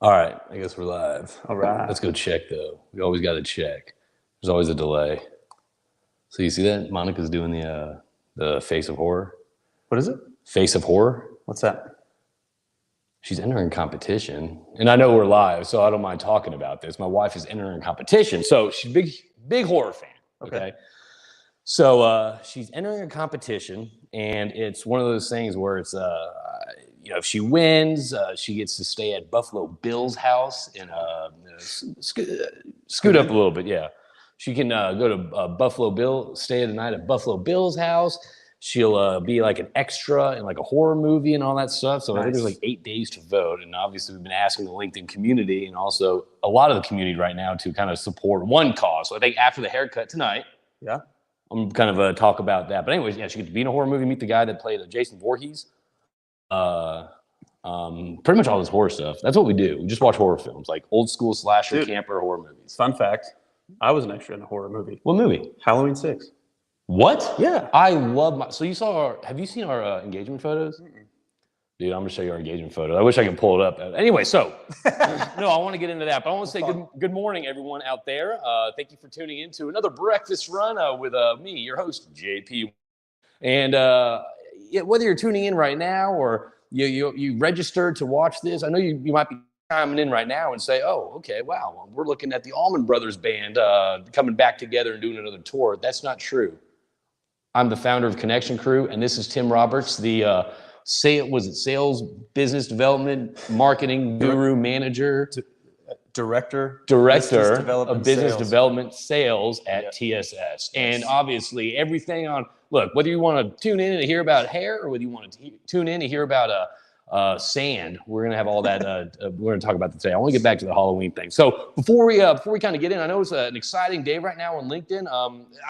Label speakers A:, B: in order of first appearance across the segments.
A: All right, I guess we're live.
B: All right.
A: Let's go check, though. We always got to check. There's always a delay. So you see that? Monica's doing the face of horror.
B: What is it?
A: Face of horror.
B: What's that?
A: She's entering competition. And I know we're live, so I don't mind talking about this. My wife is entering competition. So she's a big horror fan, okay? So she's entering a competition, and it's one of those things where it's, if she wins, she gets to stay at Buffalo Bill's house and scoot up a little bit, yeah. She can go to Buffalo Bill, stay the night at Buffalo Bill's house. She'll be like an extra in like a horror movie and all that stuff. So I think there's like 8 days to vote. And obviously we've been asking the LinkedIn community and also a lot of the community right now to kind of support one cause. So I think after the haircut tonight, I'm kind of talk about that. But anyways, yeah, she gets to be in a horror movie, meet the guy that played Jason Voorhees. Pretty much all this horror stuff. That's what we do. We just watch horror films, like old school slasher, camper horror movies.
B: Fun fact, I was an extra in a horror movie.
A: What movie?
B: Halloween 6.
A: What?
B: Yeah.
A: I love so you saw have you seen our engagement photos? Mm-mm. Dude, I'm gonna show you our engagement photo. I wish I could pull it up. Anyway, so no, I want to get into that, but I want to say good morning, everyone out there. Thank you for tuning in to another breakfast run with me, your host, JP. And whether you're tuning in right now or you registered to watch this, I know you might be chiming in right now and say, oh, okay, wow, we're looking at the Allman Brothers Band coming back together and doing another tour. That's not true. I'm the founder of Connection Crew, and this is Tim Roberts, the sales, business development, marketing guru, manager,
B: director
A: of business development sales at TSS. And obviously everything on, look, whether you want to tune in and hear about hair or whether you want to tune in and hear about sand, we're going to have all that. We're going to talk about that today. I want to get back to the Halloween thing. So before we kind of get in, I know it's an exciting day right now on LinkedIn.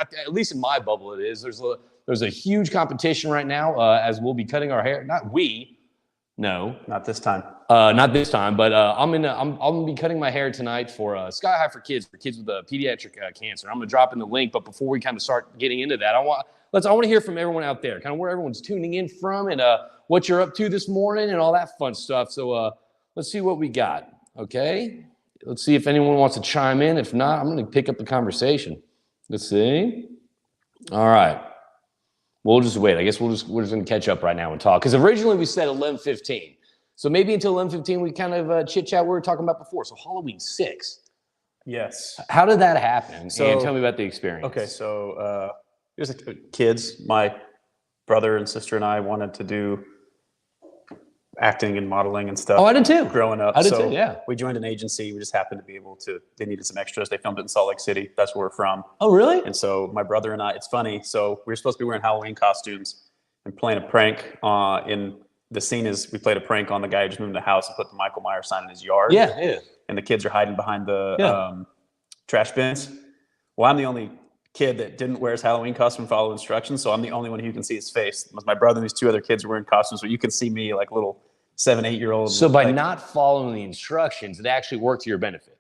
A: At least in my bubble it is. There's a huge competition right now as we'll be cutting our hair.
B: Not this time.
A: Not this time, but I'm gonna be cutting my hair tonight for Sky High for kids with pediatric cancer. I'm gonna drop in the link, but before we kind of start getting into that, I want to hear from everyone out there, kind of where everyone's tuning in from and what you're up to this morning and all that fun stuff. So let's see what we got. Okay, let's see if anyone wants to chime in. If not, I'm gonna pick up the conversation. Let's see. All right. We'll just wait. I guess we're just going to catch up right now and talk. Because originally we said 11:15. So maybe until 11:15 we kind of chit-chat what we were talking about before. So Halloween 6.
B: Yes.
A: How did that happen? And tell me about the experience.
B: Okay, so it was kids. My brother and sister and I wanted to do acting and modeling and stuff.
A: Oh, I did too.
B: Growing up.
A: I did too, yeah.
B: We joined an agency. We just happened to be able to, they needed some extras. They filmed it in Salt Lake City. That's where we're from.
A: Oh, really?
B: And so my brother and I, it's funny. So we were supposed to be wearing Halloween costumes and playing a prank in the scene is we played a prank on the guy who just moved in the house and put the Michael Myers sign in his yard.
A: Yeah.
B: And the kids are hiding behind the trash bins. Well, I'm the only kid that didn't wear his Halloween costume and follow instructions. So I'm the only one who can see his face. My brother and these two other kids are wearing costumes, so you can see me like little 7, 8 year olds.
A: So by not following the instructions, it actually worked to your benefit.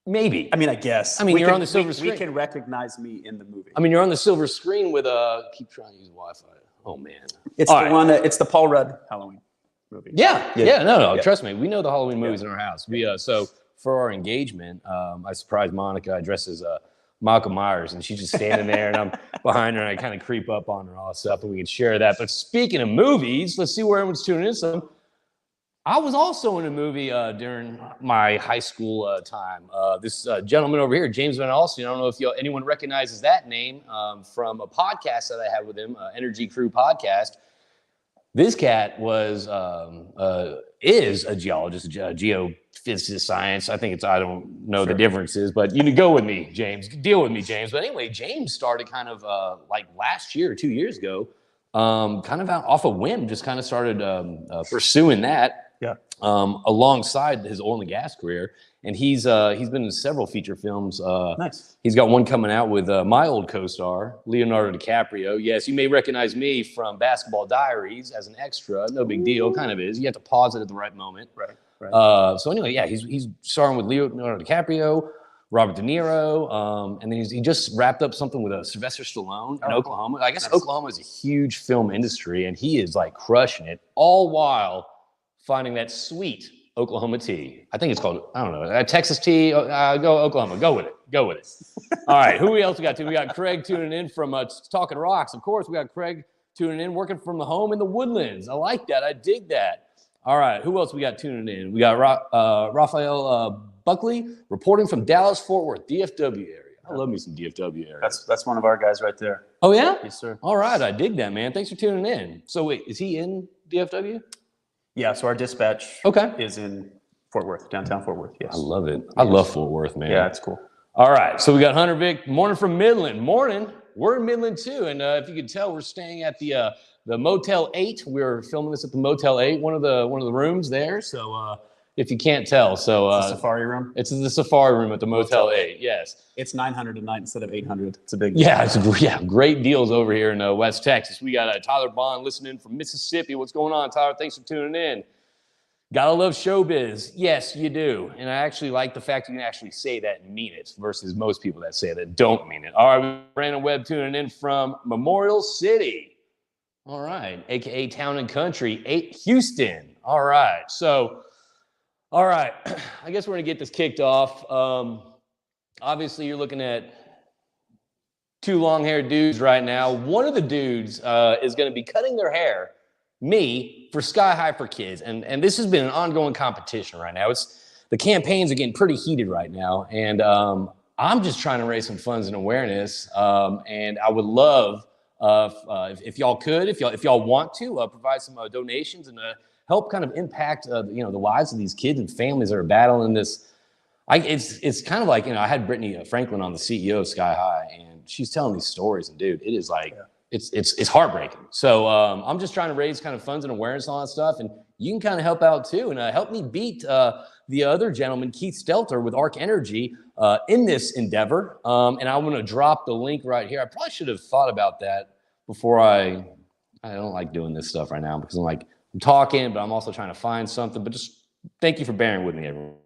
A: Maybe.
B: I mean, I guess.
A: I mean, you're on the silver screen.
B: We can recognize me in the movie.
A: I mean, you're on the silver screen with keep trying to use Wi-Fi. Oh man.
B: It's one that it's the Paul Rudd Halloween movie.
A: Yeah. No. Trust me. We know the Halloween movies in our house. We so for our engagement, I surprised Monica. I dressed as Michael Myers, and she's just standing there, and I'm behind her, and I kind of creep up on her and all that stuff, and we can share that. But speaking of movies, let's see where everyone's tuning in. So I was also in a movie during my high school time. This gentleman over here, James Van Alstyne, I don't know if anyone recognizes that name from a podcast that I had with him, Energy Crew podcast. This cat is a geologist, geophysicist, science. I don't know the differences, but you can go with me, James. Deal with me, James. But anyway, James started kind of like last year, 2 years ago, kind of out off a whim, just kind of started pursuing that alongside his oil and gas career. And he's been in several feature films.
B: Nice.
A: He's got one coming out with my old co-star, Leonardo DiCaprio. Yes, you may recognize me from Basketball Diaries as an extra. No big deal, kind of is. You have to pause it at the right moment.
B: Right.
A: So anyway, yeah, he's starring with Leonardo DiCaprio, Robert De Niro, and then he just wrapped up something with Sylvester Stallone in Oklahoma. I guess Oklahoma is a huge film industry, and he is like crushing it, all while finding that sweet Oklahoma tea. I think it's called, I don't know, Texas tea. Go Oklahoma. Go with it. Go with it. All right. Who else we got? We got Craig tuning in from Talking Rocks. Of course, we got Craig tuning in, working from the home in the Woodlands. I like that. I dig that. All right. Who else we got tuning in? We got Raphael Buckley reporting from Dallas, Fort Worth, DFW area. I love me some DFW area.
B: That's one of our guys right there.
A: Oh, yeah?
B: Yes, sir.
A: All right. I dig that, man. Thanks for tuning in. So, wait, is he in DFW?
B: Yeah, so our dispatch is in Fort Worth, downtown Fort Worth. Yes.
A: I love it. I love Fort Worth, man.
B: Yeah, it's cool.
A: All right. So we got Hunter Vic, morning from Midland. Morning. We're in Midland too. And if you can tell, we're staying at the Motel 8. We're filming this at the Motel 8, one of the rooms there. So if you can't tell, so
B: it's the safari room.
A: It's the safari room at the Motel 8. Yes.
B: It's $900 a night instead of $800. It's a big
A: deal. Yeah, great deals over here in West Texas. We got Tyler Bond listening from Mississippi. What's going on, Tyler? Thanks for tuning in. Gotta love showbiz. Yes, you do. And I actually like the fact you can actually say that and mean it versus most people that say that don't mean it. All right, Brandon Webb tuning in from Memorial City. All right, AKA Town and Country, Houston. All right, so, all right, I guess we're gonna get this kicked off. Obviously, you're looking at two long-haired dudes right now. One of the dudes is gonna be cutting their hair, me, for Sky High for Kids. And this has been an ongoing competition right now. The campaigns are getting pretty heated right now. And I'm just trying to raise some funds and awareness. And I would love, if y'all could, if y'all want to, provide some donations and help kind of impact, the lives of these kids and families that are battling this. It's kind of like, I had Brittany Franklin on, the CEO of Sky High, and she's telling these stories. And dude, it is like, it's heartbreaking. So I'm just trying to raise kind of funds and awareness on that stuff, and you can kind of help out too, and help me beat the other gentleman, Keith Stelter with Arc Energy, in this endeavor. And I'm going to drop the link right here. I probably should have thought about that before. I don't like doing this stuff right now because I'm talking, but I'm also trying to find something. But just thank you for bearing with me, everyone.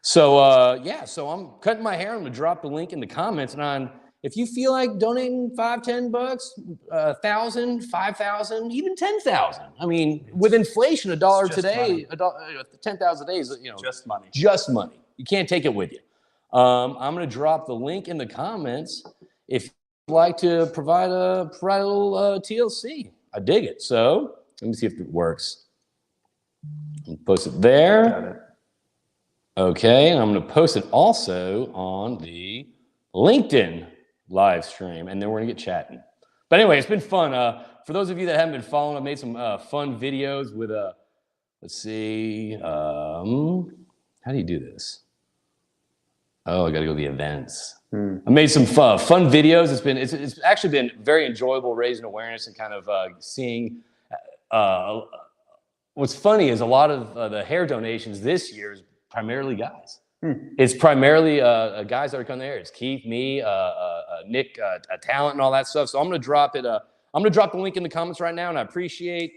A: So so I'm cutting my hair. I'm going to drop the link in the comments, and if you feel like donating $5, $10, $1,000, $5,000, even $10,000. I mean, with inflation, $1 today, $10,000 a day is
B: just money.
A: Just money. You can't take it with you. I'm going to drop the link in the comments if you'd like to provide a little TLC. I dig it. So let me see if it works. I'll post it there.
B: Got it.
A: Okay, and I'm going to post it also on the LinkedIn live stream, and then we're gonna get chatting. But anyway, it's been fun. For those of you that haven't been following, I've made some fun videos with let's see, how do you do this? Oh, I gotta go to the events. I made some fun videos. It's actually been very enjoyable raising awareness and kind of seeing. What's funny is a lot of the hair donations this year is primarily guys. It's primarily guys that are coming there. It's Keith, me, Nick, Talent, and all that stuff. So I'm going to drop it. I'm going to drop the link in the comments right now, and I appreciate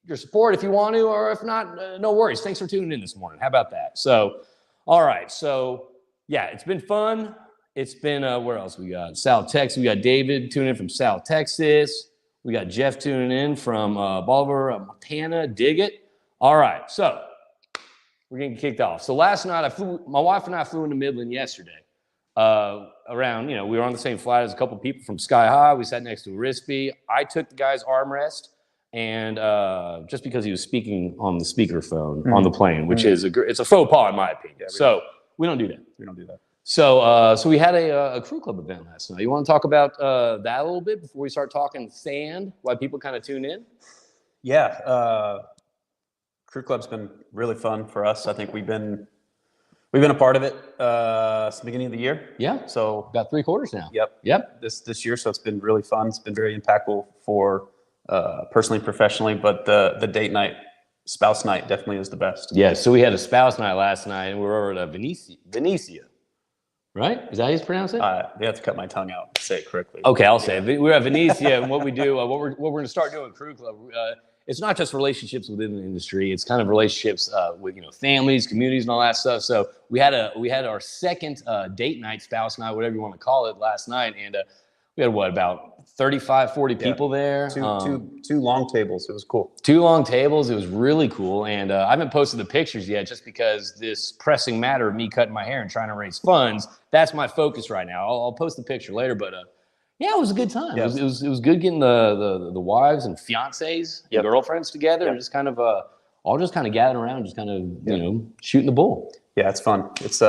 A: your support if you want to, or if not, no worries. Thanks for tuning in this morning. How about that? So, all right. So, yeah, it's been fun. It's been, where else we got? South Texas. We got David tuning in from South Texas. We got Jeff tuning in from Bolivar, Montana. Dig it. All right. So, we're getting kicked off. So last night, my wife and I flew into Midland yesterday. Around, we were on the same flight as a couple people from Sky High. We sat next to Rispy. I took the guy's armrest, and just because he was speaking on the speakerphone on the plane, which is it's a faux pas in my opinion. Yeah, so we don't do that.
B: We don't do that.
A: So we had a crew club event last night. You want to talk about that a little bit before we start talking sand? Why people kind of tune in?
B: Yeah. Crew Club's been really fun for us. I think we've been a part of it since the beginning of the year.
A: Yeah.
B: So
A: about 3 quarters now.
B: Yep. This year, so it's been really fun. It's been very impactful for personally, professionally, but the date night, spouse night definitely is the best.
A: Yeah. So we had a spouse night last night, and we were over at Venetia. Right? Is that how you pronounce it?
B: They have to cut my tongue out to say it correctly.
A: Okay, I'll say it. We were at Venetia, and what we do, what we're going to start doing at Crew Club. It's not just relationships within the industry. It's kind of relationships with families, communities, and all that stuff. So we had our second date night, spouse night, whatever you want to call it, last night, and we had about 35, 40 people there.
B: Two long tables. It was cool.
A: 2 long tables. It was really cool. And I haven't posted the pictures yet just because this pressing matter of me cutting my hair and trying to raise funds, that's my focus right now. I'll post the picture later, but yeah, it was a good time.
B: Yeah.
A: It was good getting the wives and fiancés and girlfriends together and just kind of all just kind of gathering around, just kind of, you know, shooting the bull.
B: Yeah, it's fun. It's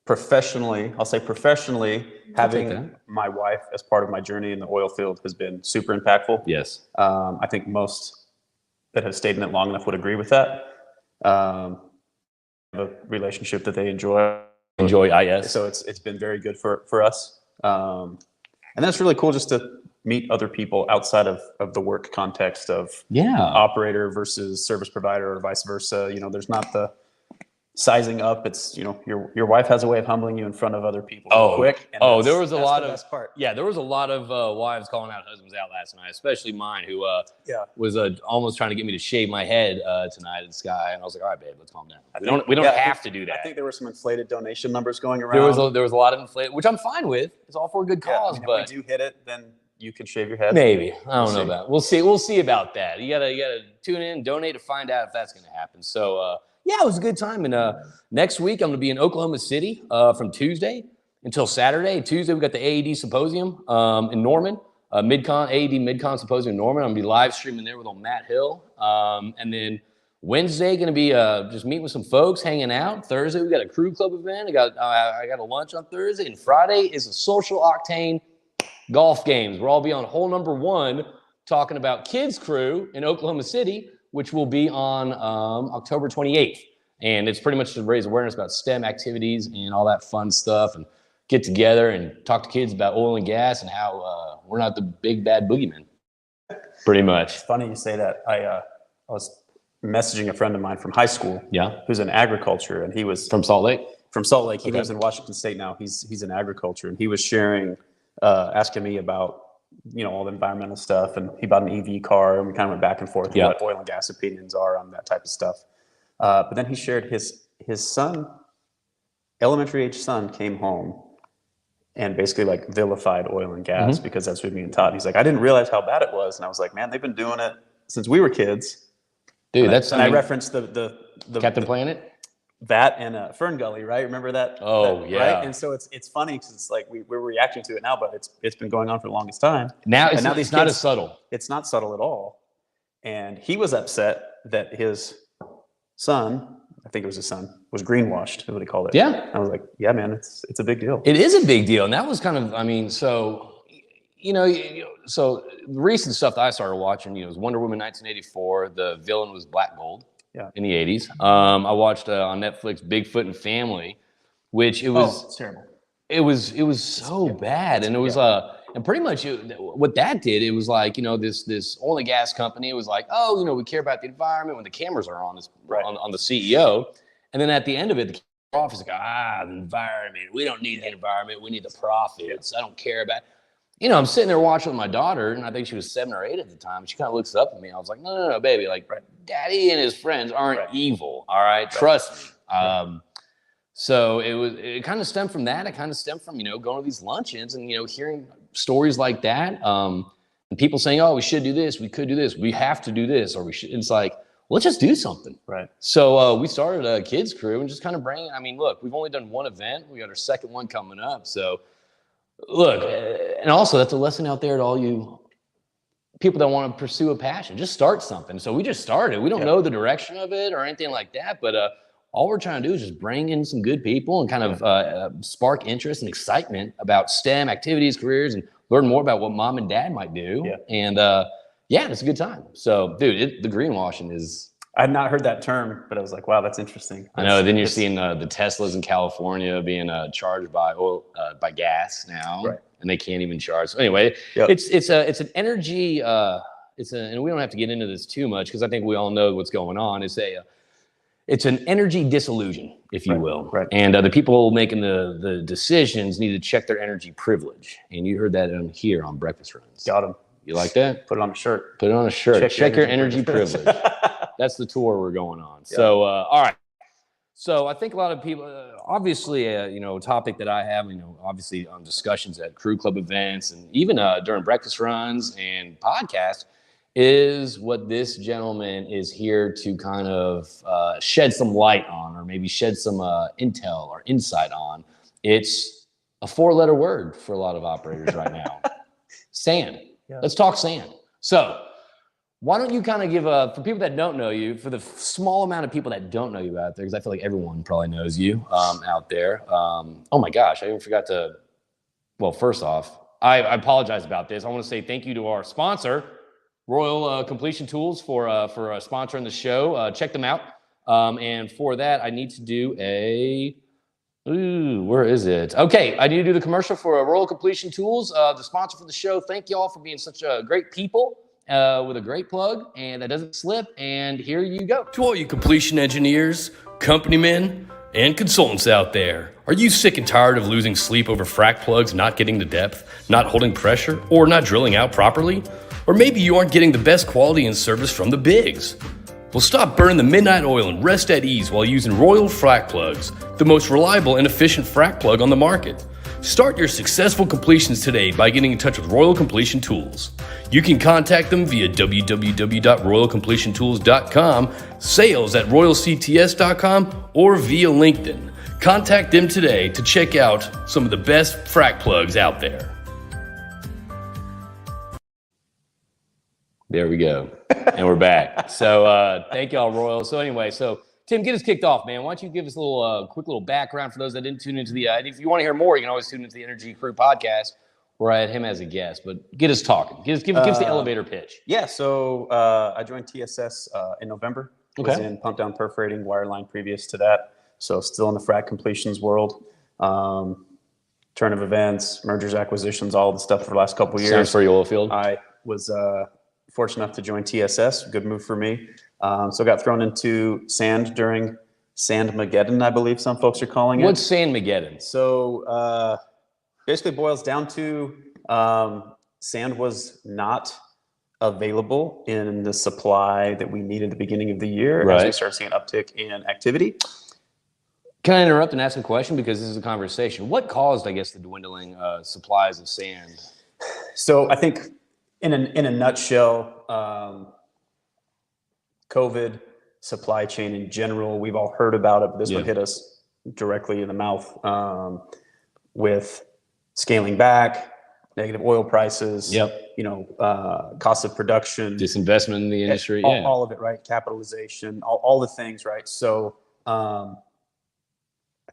B: professionally, I'll say professionally, having my wife as part of my journey in the oil field has been super impactful.
A: Yes.
B: I think most that have stayed in it long enough would agree with that. The relationship that they enjoy,
A: IS.
B: So it's been very good for us. And that's really cool just to meet other people outside of the work context of operator versus service provider or vice versa. You know, there's not the sizing up. It's, you know, your wife has a way of humbling you in front of other people quick. And
A: there was a lot of
B: best part.
A: Yeah, there was a lot of wives calling out husbands out last night, especially mine, who was almost trying to get me to shave my head tonight at Sky, and I was like, all right, babe, let's calm down. We don't have to do that.
B: I think there were some inflated donation numbers going around.
A: There was a lot of inflated, which I'm fine with. It's all for a good cause.
B: I mean,
A: but
B: if we do hit it, then you can shave your head.
A: Maybe. I don't know about it. We'll see about that. You gotta tune in, donate to find out if that's gonna happen. So yeah, it was a good time. And next week I'm gonna be in Oklahoma City from Tuesday until Saturday. Tuesday we got the AED Symposium in Norman, AED MidCon Symposium in Norman. I'm gonna be live streaming there with old Matt Hill. And then Wednesday gonna be just meeting with some folks, hanging out. Thursday we got a crew club event. I got a lunch on Thursday, and Friday is a social octane golf games. We'll all be on hole number 1 talking about Kids Crew in Oklahoma City, which will be on October 28th. And it's pretty much to raise awareness about STEM activities and all that fun stuff, and get together and talk to kids about oil and gas and how we're not the big bad boogeyman. Pretty much.
B: It's funny you say that. I was messaging a friend of mine from high school.
A: Yeah.
B: Who's in agriculture, and he was
A: from Salt Lake.
B: He lives in Washington State now. He's in agriculture, and he was sharing, asking me about, you know, all the environmental stuff, and he bought an EV car, and we kind of went back and forth on what oil and gas opinions are on that type of stuff. But then he shared his son, elementary age son, came home and basically like vilified oil and gas because that's what being taught. He's like, I didn't realize how bad it was, and I was like, man, they've been doing it since we were kids.
A: Dude,
B: I referenced the
A: Captain Planet.
B: That and Fern Gully, right? Remember that?
A: Oh, yeah.
B: Right? And so it's funny because it's like we're reacting to it now, but it's been going on for the longest time.
A: Now it's not as subtle.
B: It's not subtle at all. And he was upset that his son, I think it was his son, was greenwashed, is what he called it.
A: Yeah.
B: I was like, yeah, man, it's a big deal.
A: It is a big deal. And that was kind of, I mean, so, so the recent stuff that I started watching, was Wonder Woman 1984. The villain was Black Gold.
B: Yeah.
A: In the 80s. I watched on Netflix Bigfoot and Family, which it was
B: it's terrible.
A: It was so bad. And it was and pretty much what that did, it was like, this oil and gas company, it was like, we care about the environment when the cameras are on this on the CEO. And then at the end of it, the office is like, the environment. We don't need the environment, we need the profits. I don't care about I'm sitting there watching with my daughter, and I think she was 7 or 8 at the time. She kind of looks up at me. I was like, no, baby. Like, Daddy and his friends aren't evil, all right? Trust me. So it kind of stemmed from that. It kind of stemmed from, going to these luncheons and, hearing stories like that. And people saying, we should do this. We could do this. We have to do this. Or we should. It's like, let's just do something.
B: Right.
A: So we started a kids crew and just kind of look, we've only done one event. We got our second one coming up. So, look, and also that's a lesson out there to all you people that want to pursue a passion. Just start something. So we just started. We don't know the direction of it or anything like that, but all we're trying to do is just bring in some good people and kind of spark interest and excitement about STEM activities, careers, and learn more about what mom and dad might do. Yeah. And it's a good time. So, dude, the greenwashing is.
B: I had not heard that term, but I was like, wow, that's interesting.
A: I know. Then you're seeing the Teslas in California being charged by oil, by gas now, and they can't even charge. So anyway, it's an energy. And we don't have to get into this too much because I think we all know what's going on. It's an energy disillusion, if you will. Right. And the people making the decisions need to check their energy privilege. And you heard that here on Breakfast Runs.
B: Got him.
A: You like that?
B: Put it on a shirt.
A: Put it on a shirt. Check your energy privilege. That's the tour we're going on. Yeah. So, all right. So I think a lot of people, obviously, a topic that I have, obviously on discussions at crew club events and even during breakfast runs and podcasts, is what this gentleman is here to kind of shed some light on, or maybe shed some intel or insight on. It's a 4-letter word for a lot of operators right now. Sand. Yeah. Let's talk sand. So why don't you kind of give for people that don't know you, for the small amount of people that don't know you out there, because I feel like everyone probably knows you out there. Oh my gosh, I even forgot to, well, first off, I apologize about this. I want to say thank you to our sponsor, Royal Completion Tools, for sponsoring the show. Check them out. And for that, I need to do where is it? Okay, I need to do the commercial for Royal Completion Tools, the sponsor for the show. Thank you all for being such great people. With a great plug, and that doesn't slip, and here you go.
C: To all you completion engineers, company men, and consultants out there, are you sick and tired of losing sleep over frac plugs not getting to depth, not holding pressure, or not drilling out properly? Or maybe you aren't getting the best quality and service from the bigs. Well, stop burning the midnight oil and rest at ease while using Royal Frac Plugs, the most reliable and efficient frac plug on the market. Start your successful completions today by getting in touch with Royal Completion Tools. You can contact them via www.royalcompletiontools.com, sales@royalcts.com, or via LinkedIn. Contact them today to check out some of the best frac plugs out there.
A: There we go. And we're back. So thank y'all, Royal. So anyway, Tim, get us kicked off, man. Why don't you give us a little quick little background for those that didn't tune into the and if you want to hear more, you can always tune into the Energy Crew podcast where I had him as a guest. But get us talking. Give us the elevator pitch.
B: Yeah, so I joined TSS in November.
A: Okay.
B: Was in pump down perforating wireline previous to that. So still in the frac completions world. Turn of events, mergers, acquisitions, all the stuff for the last couple of years.
A: Sounds for your oil field.
B: I was fortunate enough to join TSS. Good move for me. So got thrown into sand during Sandmageddon, I believe some folks are calling it.
A: What's Sandmageddon?
B: So basically boils down to sand was not available in the supply that we needed at the beginning of the year.
A: Right.
B: As we start seeing an uptick in activity.
A: Can I interrupt and ask a question? Because this is a conversation. What caused, I guess, the dwindling supplies of sand?
B: So I think in a nutshell, COVID, supply chain in general, we've all heard about it, but this one hit us directly in the mouth with scaling back, negative oil prices, cost of production,
A: disinvestment in the industry,
B: all of it, right? Capitalization, all the things, right? So I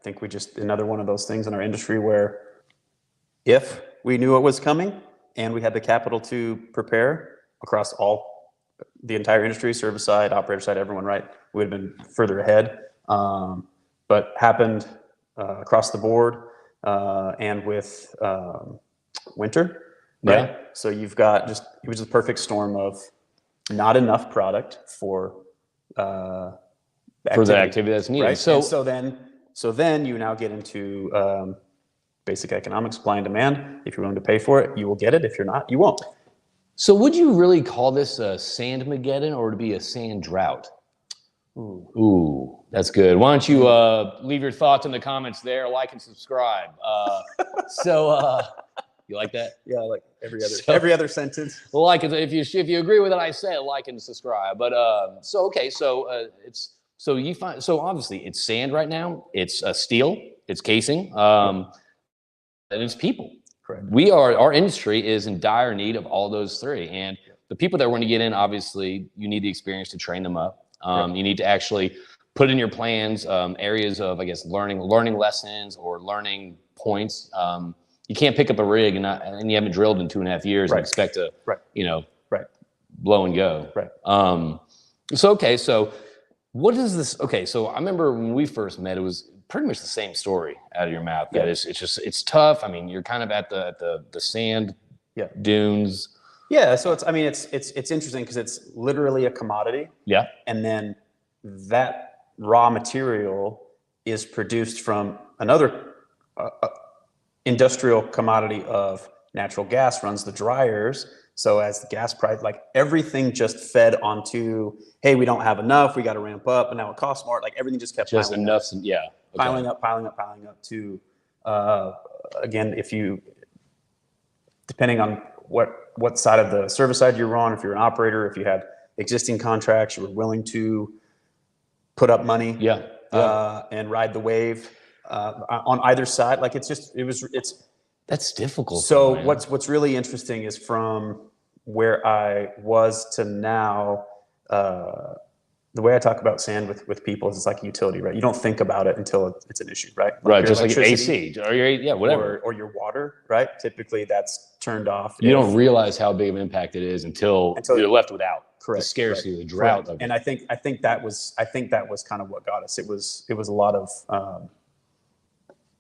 B: think we just, another one of those things in our industry where if we knew it was coming and we had the capital to prepare across the entire industry, service side, operator side, everyone, right? We would have been further ahead. But happened across the board and with winter, right?
A: Yeah.
B: So you've got it was the perfect storm of not enough product for the
A: activity that's needed.
B: Right? So then you now get into basic economic supply and demand. If you're willing to pay for it, you will get it. If you're not, you won't.
A: So would you really call this a Sandmageddon or to be a sand drought? Ooh, that's good. Why don't you leave your thoughts in the comments there, like and subscribe. You like that?
B: Yeah, like every other sentence.
A: Well, like if you agree with what I said, like and subscribe. But so obviously it's sand right now. It's steel. It's casing. And it's people.
B: Correct.
A: Our industry is in dire need of all those three. And the people that want to get in, obviously, you need the experience to train them up. You need to actually put in your plans areas of, I guess, learning lessons or learning points. You can't pick up a rig and you haven't drilled in 2.5 years and expect to, blow and go.
B: Right.
A: So what is this? Okay, so I remember when we first met, it was pretty much the same story out of your mouth. That it's tough. I mean, you're kind of at the sand dunes.
B: Yeah, so it's interesting because it's literally a commodity.
A: Yeah.
B: And then that raw material is produced from another industrial commodity of natural gas, runs the dryers, So as the gas price, like everything just fed onto, hey, we don't have enough, we got to ramp up, and now it costs more. Like everything just kept
A: Just
B: piling
A: enough.
B: up,
A: Yeah. Okay.
B: piling up to, again, if you, depending on what side of the service side you're on, if you're an operator, if you had existing contracts, you were willing to put up money, and ride the wave on either side. Like it's
A: That's difficult.
B: So
A: though, man.
B: what's really interesting is from where I was to now, the way I talk about sand with people is it's like a utility, right? You don't think about it until it's an issue, right?
A: Right, just like AC or whatever.
B: Or your water, right? Typically that's turned off.
A: You don't realize how big of an impact it is until you're left without.
B: Correct.
A: The scarcity, the drought of it.
B: And I think that was kind of what got us. It was a lot of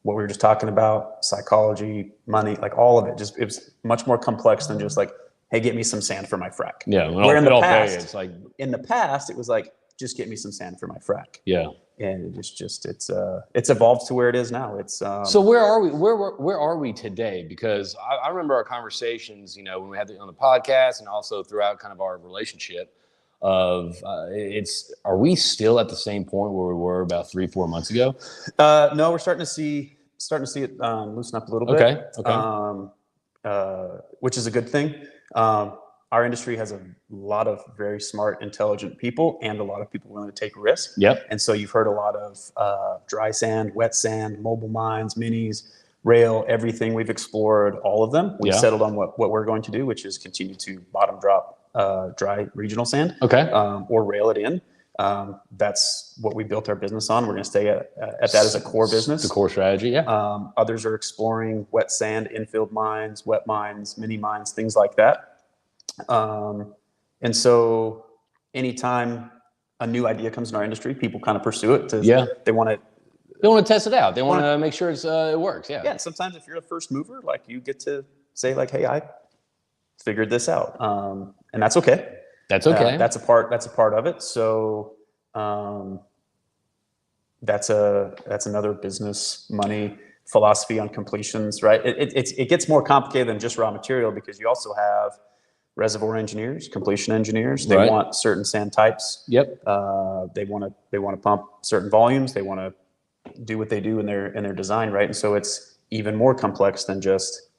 B: what we were just talking about, psychology, money, like all of it. Just it was much more complex than just like, hey, get me some sand for my frack.
A: Yeah.
B: Where in the past,
A: it's like
B: in the past, it was like, just get me some sand for my frack.
A: Yeah.
B: And it's evolved to where it is now. It's
A: so where are we? Where are we today? Because I remember our conversations, when we had it on the podcast and also throughout kind of our relationship. Are we still at the same point where we were about 3-4 months ago?
B: No, we're starting to see it loosen up a little bit.
A: Okay.
B: Which is a good thing. Our industry has a lot of very smart, intelligent people and a lot of people willing to take risks.
A: Yep.
B: And so you've heard a lot of dry sand, wet sand, mobile mines, minis, rail, everything. We've explored all of them. We've settled on what we're going to do, which is continue to bottom drop dry regional sand.
A: Okay.
B: Or rail it in. That's what we built our business on. We're going to stay at that as a core business.
A: The core strategy, yeah.
B: Others are exploring wet sand, infield mines, wet mines, mini mines, things like that. And so anytime a new idea comes in our industry, people kind of pursue it. They want to
A: test it out. They want to make sure it works. Yeah.
B: Yeah. Sometimes if you're a first mover, like you get to say like, hey, I figured this out. And that's okay.
A: That's okay.
B: That's a part of it. So, that's another business money philosophy on completions, right? It gets more complicated than just raw material because you also have reservoir engineers, completion engineers. They want certain sand types.
A: Yep.
B: They want to pump certain volumes. They want to do what they do in their design, right? And so it's even more complex than just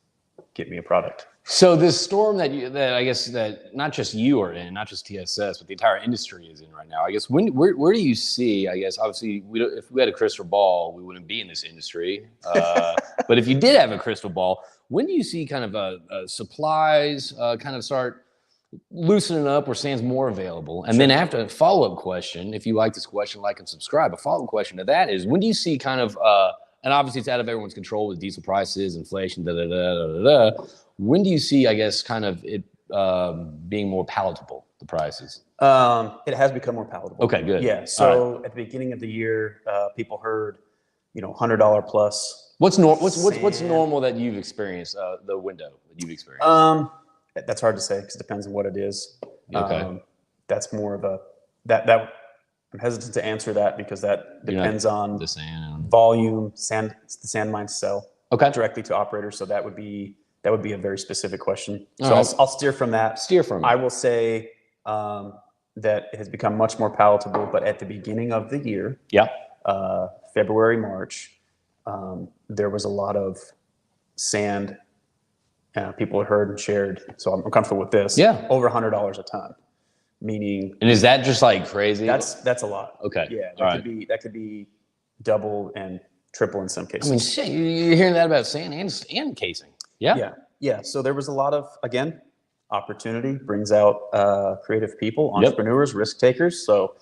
B: get me a product.
A: So this storm that I guess that not just you are in, not just TSS, but the entire industry is in right now. I guess where do you see? I guess obviously if we had a crystal ball, we wouldn't be in this industry. But if you did have a crystal ball, when do you see kind of supplies kind of start loosening up where sand's more available? And then after a follow-up question, if you like this question, like and subscribe. A follow-up question to that is, when do you see kind of and obviously it's out of everyone's control with diesel prices, inflation, when do you see, I guess, kind of it being more palatable, the prices?
B: It has become more palatable.
A: Okay, good.
B: Yeah. So at the beginning of the year, people heard, $100 plus.
A: What's normal that you've experienced? The window that you've experienced.
B: That's hard to say because it depends on what it is.
A: Okay.
B: That's more of that. I'm hesitant to answer that because that depends on
A: the sand
B: volume. The sand mines sell
A: directly
B: to operators, so that would be a very specific question. So I'll steer from that.
A: I
B: will say that it has become much more palatable, but at the beginning of the year, February, March, there was a lot of sand. People had heard and shared, so I'm comfortable with this.
A: Yeah,
B: over $100 a ton, meaning.
A: And is that just like crazy?
B: That's a lot.
A: Okay.
B: Yeah, that could be double and triple in some cases.
A: I mean, shit, you're hearing that about sand and casing.
B: Yeah. So there was a lot of, again, opportunity brings out creative people, entrepreneurs, risk takers. So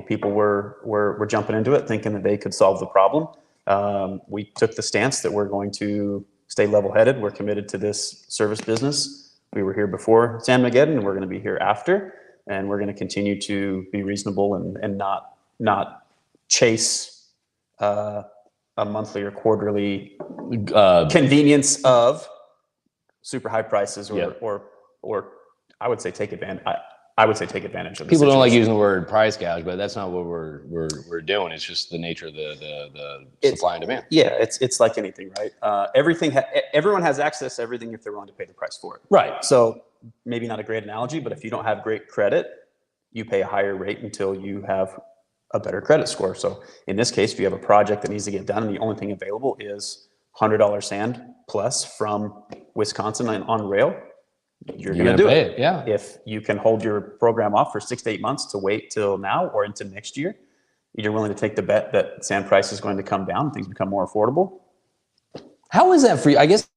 B: people were jumping into it, thinking that they could solve the problem. We took the stance that we're going to stay level-headed. We're committed to this service business. We were here before Sandmageddon, and we're going to be here after. And we're going to continue to be reasonable and not chase a monthly or quarterly convenience of super high prices or I would say take advantage. I would say take advantage of the
A: People don't like
B: situation.
A: using the word price gouge, but that's not what we're doing. It's just the nature of the supply and demand.
B: Yeah, it's like anything, right? Everyone has access to everything if they're willing to pay the price for it.
A: Right.
B: So maybe not a great analogy, but if you don't have great credit, you pay a higher rate until you have a better credit score. So in this case, if you have a project that needs to get done and the only thing available is $100 sand plus from Wisconsin on rail, you're going to do
A: pay
B: it.
A: Yeah.
B: If you can hold your program off for 6 to 8 months to wait till now or into next year, you're willing to take the bet that sand price is going to come down, things become more affordable.
A: How is that for you? I guess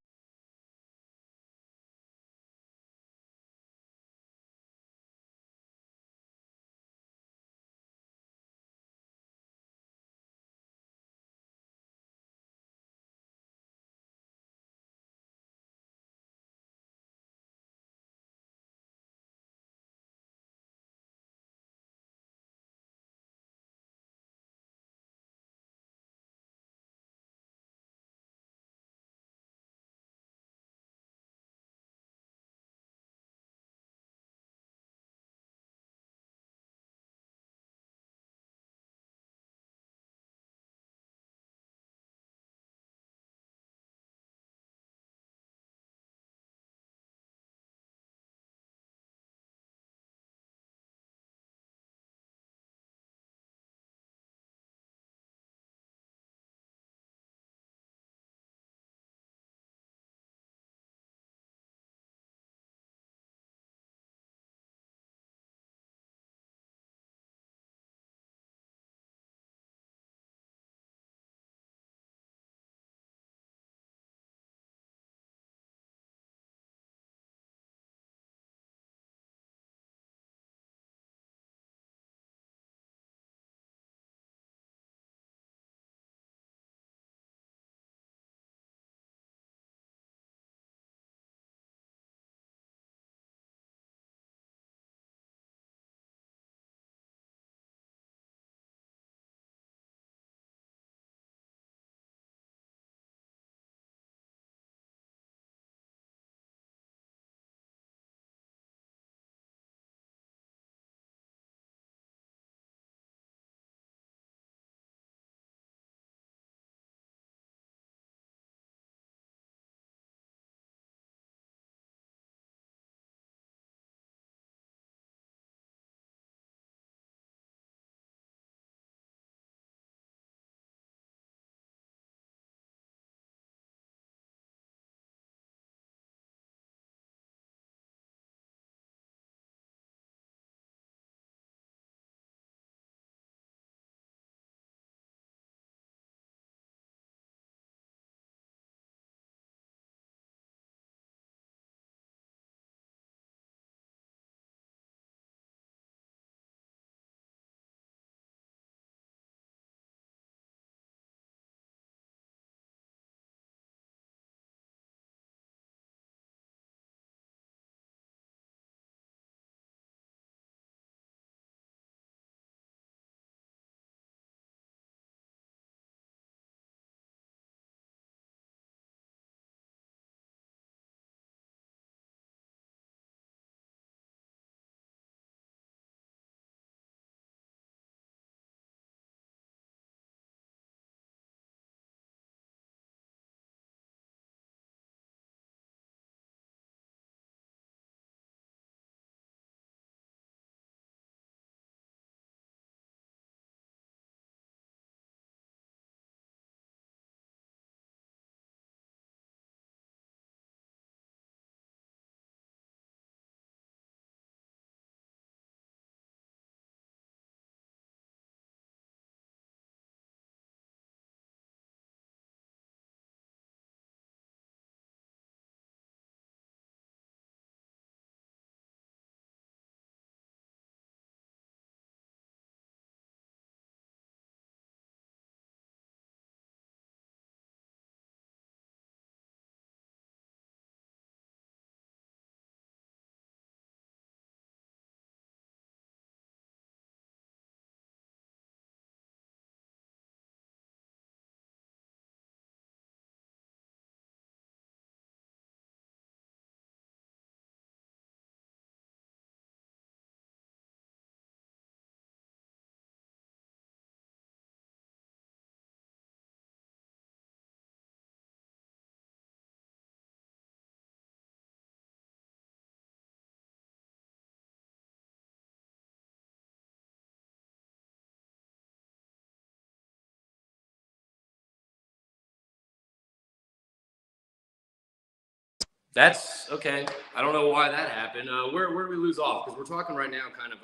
C: That's okay. I don't know why that happened. Where did we lose off? Because we're talking right now kind of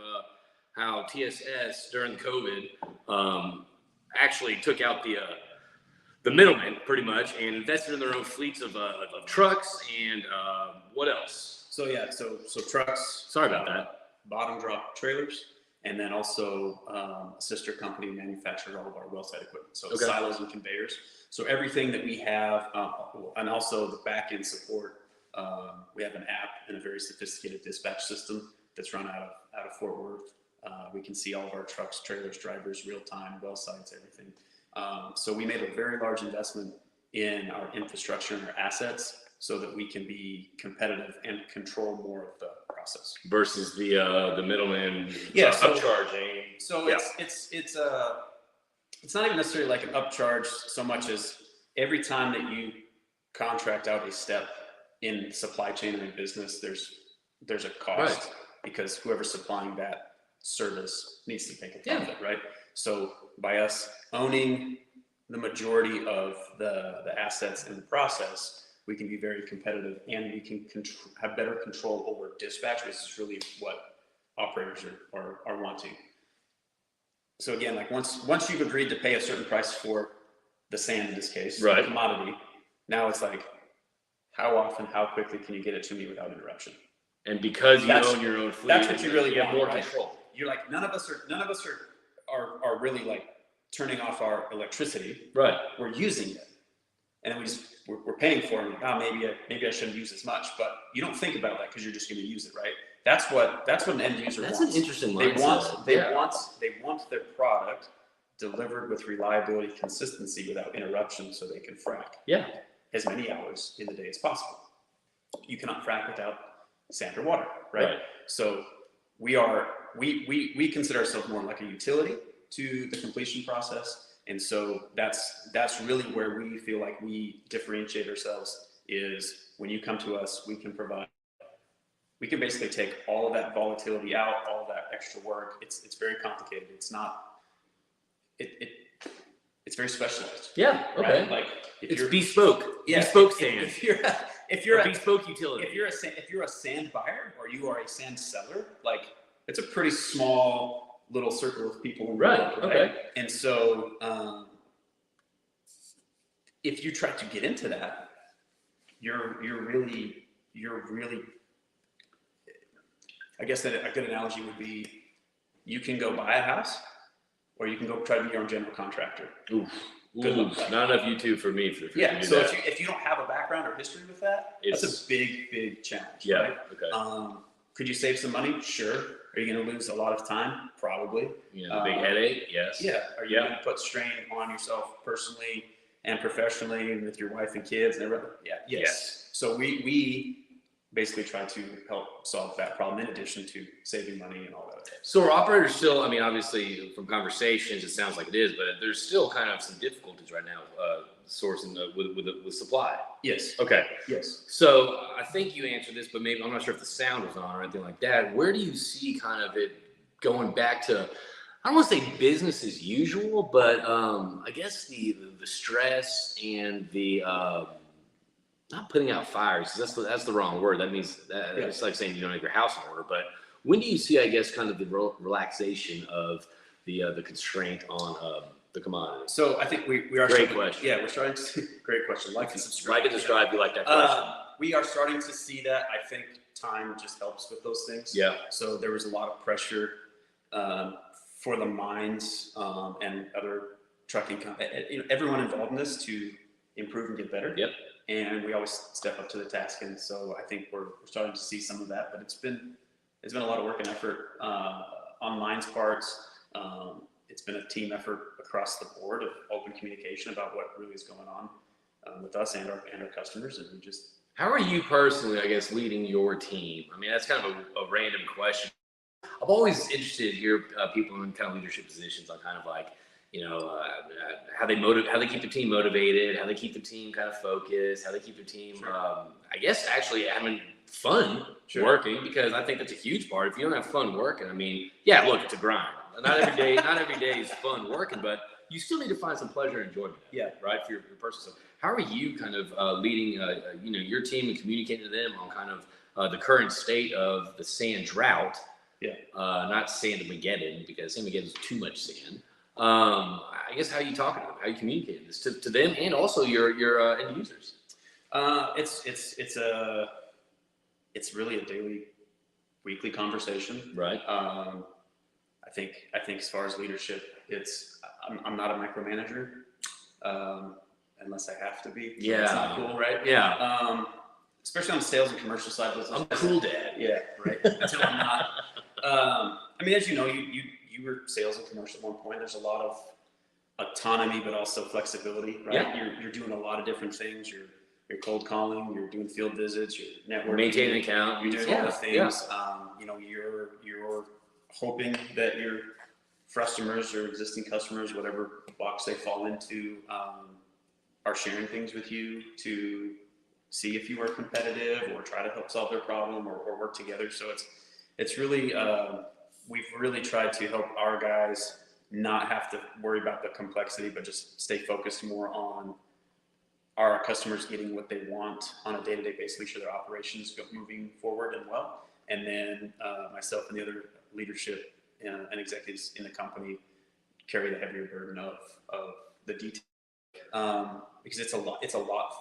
C: how TSS during COVID actually took out the middlemen pretty much and invested in their own fleets of trucks and what else?
B: So trucks.
C: Sorry about that.
B: Bottom drop trailers, and then also a sister company manufactured all of our well site equipment. So silos and conveyors. So everything that we have, and also the back end support. We have an app and a very sophisticated dispatch system that's run out of Fort Worth. We can see all of our trucks, trailers, drivers, real time, well sites, everything. So we made a very large investment in our infrastructure and our assets so that we can be competitive and control more of the process
C: versus the middleman upcharging.
B: So it's not even necessarily like an upcharge so much as every time that you contract out a step in supply chain and business, there's a cost because whoever's supplying that service needs to make a profit, right? So by us owning the majority of the assets in the process, we can be very competitive and we can have better control over dispatch, which is really what operators are wanting. So again, like once you've agreed to pay a certain price for the sand in this case, the commodity, now it's like, how often, how quickly can you get it to me without interruption?
C: And because you own your own fleet,
B: that's what you really want,
C: have more
B: right?
C: control.
B: You're like, none of us are really like turning off our electricity.
C: Right.
B: We're using it. And then we're paying for it. Like, maybe I shouldn't use as much, but you don't think about that because you're just going to use it, right? That's what an end user wants.
C: That's an interesting mindset.
B: They want their product delivered with reliability, consistency, without interruption, so they can frack as many hours in the day as possible. You cannot frack without sand or water, right? So we consider ourselves more like a utility to the completion process. And so that's really where we feel like we differentiate ourselves, is when you come to us, we can basically take all of that volatility out, all of that extra work. It's very complicated. It's not, it's very specialized.
C: Yeah. Okay.
B: Right? Like
C: it's bespoke.
B: Yeah.
C: Bespoke sand.
B: If you're a
C: bespoke utility.
B: If you're a sand buyer or you are a sand seller, like it's a pretty small little circle of people in the world, right?
C: Okay.
B: And so if you try to get into that, you're really I guess that a good analogy would be, you can go buy a house or you can go try to be your own general contractor.
C: Oof. Not enough YouTube for me.
B: So if you don't have a background or history with that, that's a big challenge.
C: Yeah.
B: Right?
C: Okay.
B: Could you save some money? Sure. Are you going to lose a lot of time? Probably.
C: Yeah. Big headache. Yes.
B: Yeah. Are you going to put strain on yourself personally and professionally, and with your wife and kids and everything? Yeah. Yes. So we basically try to help solve that problem in addition to saving money and all that.
C: So are operators still, I mean, obviously from conversations, it sounds like it is, but there's still kind of some difficulties right now sourcing with supply.
B: Yes.
C: Okay.
B: Yes.
C: So I think you answered this, but maybe I'm not sure if the sound was on or anything like that. Where do you see kind of it going back to, I don't want to say business as usual, but I guess the stress and the not putting out fires, because that's the wrong word. That means that it's like saying you don't have your house in order. But when do you see, I guess, kind of the relaxation of the constraint on the commodity?
B: So I think we are
C: great question.
B: Yeah, we're starting to see, great question. Like and subscribe.
C: Like and subscribe. You like that question?
B: We are starting to see that. I think time just helps with those things.
C: Yeah.
B: So there was a lot of pressure for the mines and other trucking companies, everyone involved in this, to improve and get better.
C: Yep.
B: And we always step up to the task. And so I think we're starting to see some of that, but it's been a lot of work and effort on mine's parts. It's been a team effort across the board of open communication about what really is going on with us and our customers. And we just.
C: How are you personally, I guess, leading your team? I mean, that's kind of a random question. I'm always interested to hear people in kind of leadership positions on kind of like, how they keep the team motivated, how they keep the team kind of focused, how they keep the team, I guess, actually having fun working, because I think that's a huge part. If you don't have fun working, I mean, yeah, look, it's a grind. Not every day is fun working, but
A: you still need to find some pleasure and enjoyment.
B: Yeah.
A: Right. For your personal stuff. How are you kind of leading, your team and communicating to them on kind of the current state of the sand drought?
B: Yeah.
A: Not Sand-Mageddon, because Sand-Mageddon is too much sand. I guess how are you talking to them? How are you communicating this to them and also your end users?
B: It's really a daily, weekly conversation.
A: Right.
B: I think as far as leadership, I'm not a micromanager, unless I have to be.
A: Yeah.
B: It's not cool, right?
A: Yeah.
B: Especially on the sales and commercial side.
A: I'm a cool dad.
B: Yeah, right. Until I'm not. I mean, as you know, you were sales and commercial at one point. There's a lot of autonomy, but also flexibility, right?
A: Yeah.
B: You're doing a lot of different things. You're cold calling. You're doing field visits. You're networking.
A: Maintaining an account.
B: You're doing all the things.
A: Yeah.
B: You're hoping that your customers or existing customers, whatever box they fall into, are sharing things with you to see if you are competitive or try to help solve their problem or work together. So it's really, we've really tried to help our guys not have to worry about the complexity, but just stay focused more on our customers getting what they want on a day-to-day basis, make sure their operations go moving forward and well. And then myself and the other leadership and executives in the company carry the heavier burden of the detail. Because it's a lot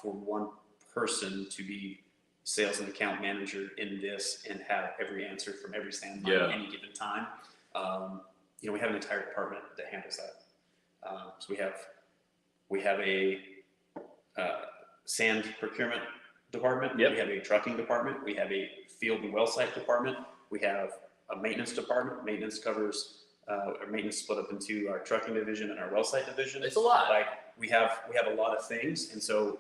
B: for one person to be sales and account manager in this and have every answer from every standpoint at any given time. We have an entire department that handles that. So we have a sand procurement department.
A: Yep.
B: We have a trucking department. We have a field and well site department. We have a maintenance department. Maintenance covers our maintenance split up into our trucking division and our well site division.
A: It's a lot.
B: Like we have a lot of things, and so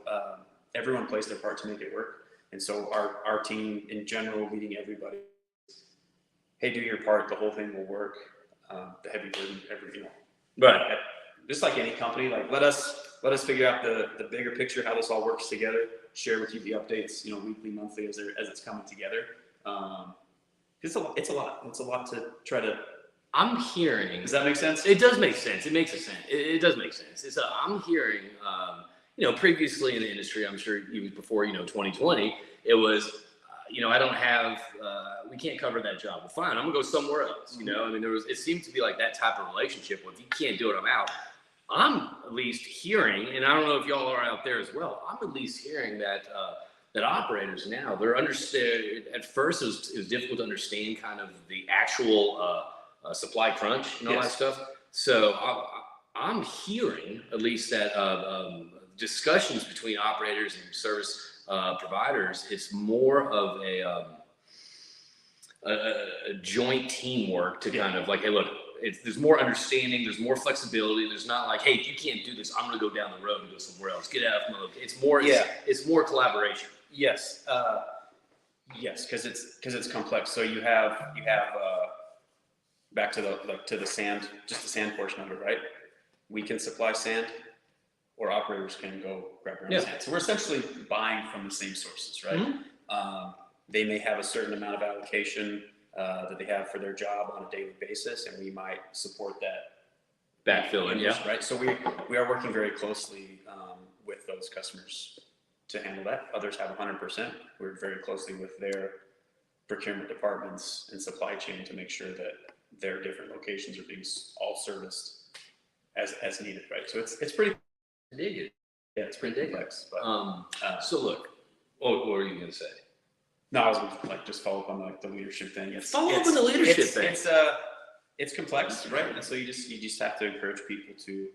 B: everyone plays their part to make it work. And so our team in general, leading everybody, hey, do your part. The whole thing will work. The heavy burden,
A: Right.
B: Just like any company, like let us figure out the bigger picture, how this all works together. Share with you the updates, weekly, monthly, as it's coming together. It's a lot. It's a lot to try to.
A: I'm hearing.
B: Does that make sense?
A: It does make sense. It makes sense. It does make sense. I'm hearing. Previously in the industry, I'm sure even before 2020, it was. I don't have. We can't cover that job. Well, fine. I'm gonna go somewhere else. It seemed to be like that type of relationship. Well, if you can't do it, I'm out. I'm at least hearing, and I don't know if y'all are out there as well. I'm at least hearing that operators now they're understand. At first, it was difficult to understand kind of the actual supply crunch and all that stuff. So I'm hearing at least that discussions between operators and service providers. It's more of a joint teamwork to kind of like, hey, look. There's more understanding. There's more flexibility. There's not like, hey, if you can't do this, I'm going to go down the road and go somewhere else. Get out of my location. It's more. It's more collaboration.
B: Yes. Yes, because it's complex. So you have back to the sand, just the sand portion of it, right? We can supply sand, or operators can go grab their own sand. So we're essentially buying from the same sources, right? Mm-hmm. They may have a certain amount of allocation that they have for their job on a daily basis, and we might support that
A: backfilling,
B: right? So we are working very closely with those customers to handle that. Others have 100%. We're very closely with their procurement departments and supply chain to make sure that their different locations are being all serviced as needed, right? So it's pretty.
A: Yeah,
B: it's pretty complex. But,
A: so look, what were you gonna say?
B: No, I was going to just follow up on the leadership thing.
A: Follow up on the leadership thing.
B: It's complex, right? And so you just have to encourage people to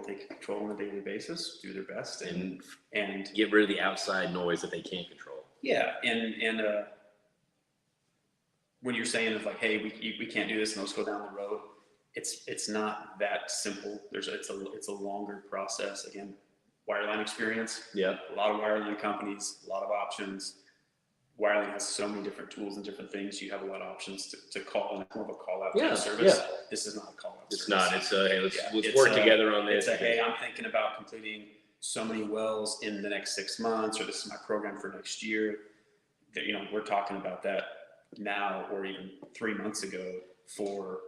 B: take control on a daily basis, do their best, and
A: get rid of the outside noise that they can't control.
B: Yeah, and when you're saying it's like, hey, we can't do this, and let's go down the road. It's not that simple. It's a longer process. Again, wireline experience.
A: Yeah,
B: a lot of wireline companies, a lot of options. Wireline has so many different tools and different things. You have a lot of options to call, and it's more of a call out type service. Yeah. This is not a call out.
A: It's not. It's a hey, let's work together on this.
B: It's a hey, I'm thinking about completing so many wells in the next 6 months, or this is my program for next year. We're talking about that now, or even 3 months ago for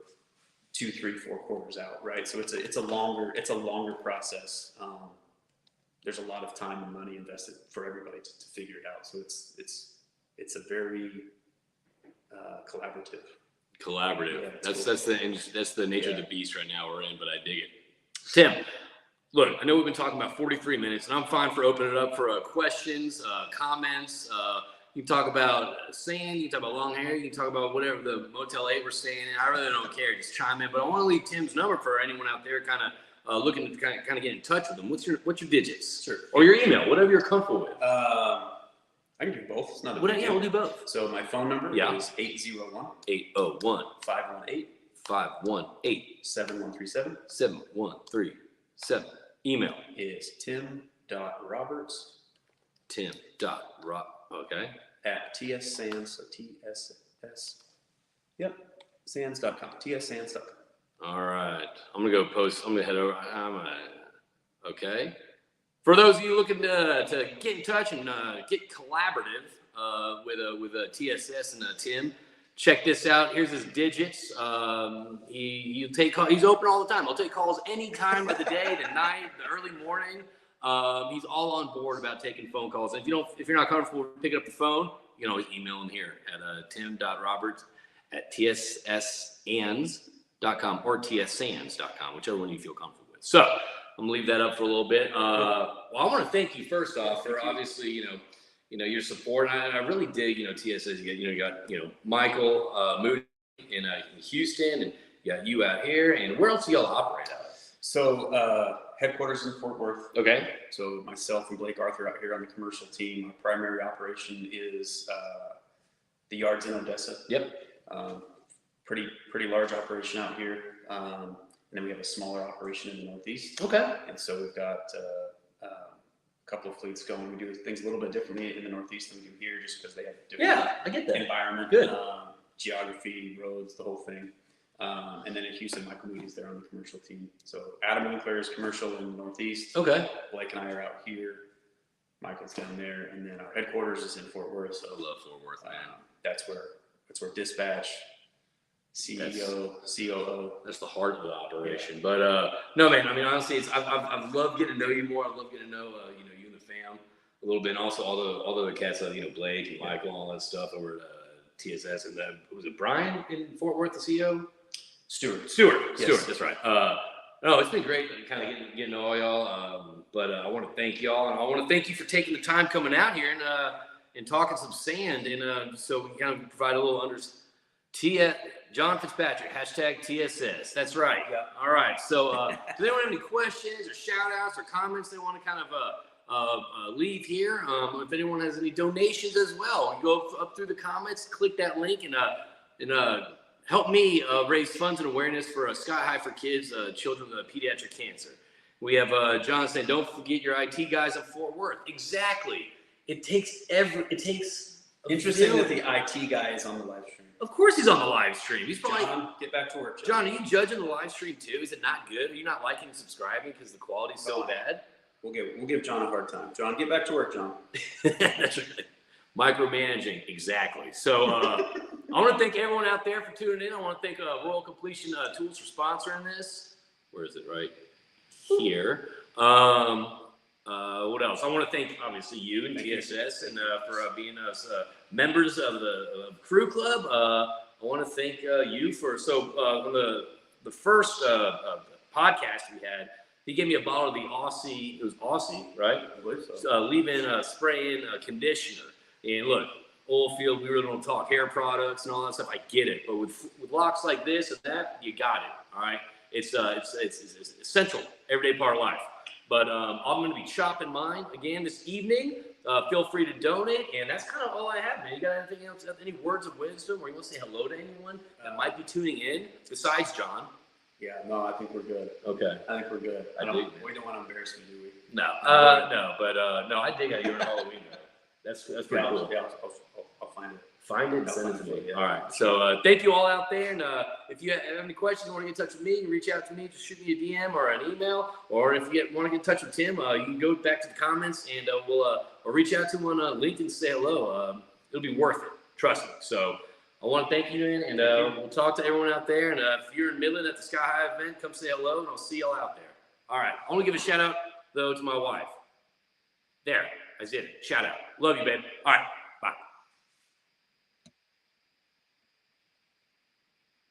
B: 2, 3, 4 quarters out, right? So it's a longer process. There's a lot of time and money invested for everybody to figure it out. So it's a very collaborative.
A: Collaborative.
B: Yeah,
A: That's the nature of the beast right now we're in, but I dig it. Tim, look, I know we've been talking about 43 minutes, and I'm fine for opening it up for questions, comments. You can talk about sand, you can talk about long hair, you can talk about whatever the Motel 8 we're staying in. I really don't care. Just chime in. But I want to leave Tim's number for anyone out there kind of looking to kind of get in touch with him. What's your digits?
B: Sure.
A: Or your email, whatever you're comfortable with.
B: I can do both. It's not a big deal.
A: We'll do both.
B: So my phone number is
A: 801
B: 518 7137.
A: 7137. Email
B: is tim.roberts.
A: Okay.
B: At TS Sands, so TSS. Yep. Sands.com. TSSands.com.
A: All right. I'm going to go post. I'm going to head over. Okay. For those of you looking to get in touch and get collaborative with TSS and Tim, check this out. Here's his digits. He'll take call. He's open all the time. I'll take calls any time of the day, the night, the early morning. He's all on board about taking phone calls. And if you're not comfortable picking up the phone, you can always email him here at tim.roberts@tssans.com or tsands.com, whichever one you feel comfortable with. So I'm gonna leave that up for a little bit. Well, I want to thank you first off for obviously your support. And I really dig TSS. You got Michael Moody in Houston, and you got you out here. And where else do y'all operate out of?
B: So headquarters in Fort Worth.
A: Okay.
B: So myself and Blake Arthur out here on the commercial team. Our primary operation is the yards in Odessa.
A: Yep.
B: Pretty large operation out here. And then we have a smaller operation in the Northeast.
A: Okay.
B: And so we've got a couple of fleets going. We do things a little bit differently in the Northeast than we do here, just because they have different
A: I get that.
B: environment,
A: Good.
B: Geography, roads, the whole thing. And then in Houston, Michael Moody's there on the commercial team. So Adam Winkler is commercial in the Northeast.
A: Okay.
B: Blake and I are out here. Michael's down there, and then our headquarters is in Fort Worth. So
A: I love Fort Worth, man.
B: That's where dispatch, CEO, COO.
A: That's the heart of the operation. Yeah. But no, man. I mean, honestly, I've loved getting to know you more. I love getting to know you and the fam a little bit, and also all the other cats, Blake and Michael, and all that stuff over at TSS. And was it Brian in Fort Worth, the CEO? Stewart. Yes. That's right. No, it's been great kind of getting to know all y'all. But I want to thank y'all, and I want to thank you for taking the time coming out here and talking some sand, and so we can kind of provide a little John Fitzpatrick, #TSS. That's right. Yeah. All right. So does anyone have any questions or shout outs or comments they want to kind of leave here? If anyone has any donations as well, you go up through the comments, click that link, and help me raise funds and awareness for Sky High for Kids, children with pediatric cancer. We have John saying, don't forget your IT guys at Fort Worth. Exactly. It takes
B: Interesting that the IT guy is on the live stream.
A: Of course he's on the live stream. He's probably
B: John, get back to work.
A: John, are you judging the live stream too? Is it not good? Are you not liking and subscribing because the quality's so bad?
B: We'll give John a hard time. John, get back to work, John.
A: That's right. Micromanaging, exactly. So I want to thank everyone out there for tuning in. I want to thank Royal Completion Tools for sponsoring this. Where is it? Right here. What else? I want to thank, obviously, you and TSS and for being us members of the Crew Club. I want to thank you for on the first podcast we had. He gave me a bottle of the Aussie. It was Aussie, right?
B: I believe so.
A: Leave-in spray-in conditioner. And look, oil field. We really don't talk hair products and all that stuff. I get it, but with locks like this and that, you got it. All right. It's essential, everyday part of life. But I'm going to be chopping mine again this evening. Feel free to donate. And that's kind of all I have, man. You got anything else? Any words of wisdom, or you want to say hello to anyone that might be tuning in besides John?
B: Yeah, no, I think we're good.
A: Okay.
B: I think we're good.
A: We
B: don't want to embarrass you, do we?
A: No. No, I dig out your Halloween. That's pretty cool.
B: Yeah, I'll find it.
A: Find it and send it to me. Yeah. All right. So thank you all out there. And if you have any questions or want to get in touch with me, reach out to me. Just shoot me a DM or an email. Or if you want to get in touch with Tim, you can go back to the comments and we'll reach out to him on LinkedIn and say hello. It'll be worth it. Trust me. So
C: I want to thank you, man, and we'll talk to everyone out there. And if you're in Midland at the Sky High event, come say hello, and I'll see y'all out there. All right. I want to give a shout out, though, to my wife. There. I did it. Shout out. Love you, babe. All right.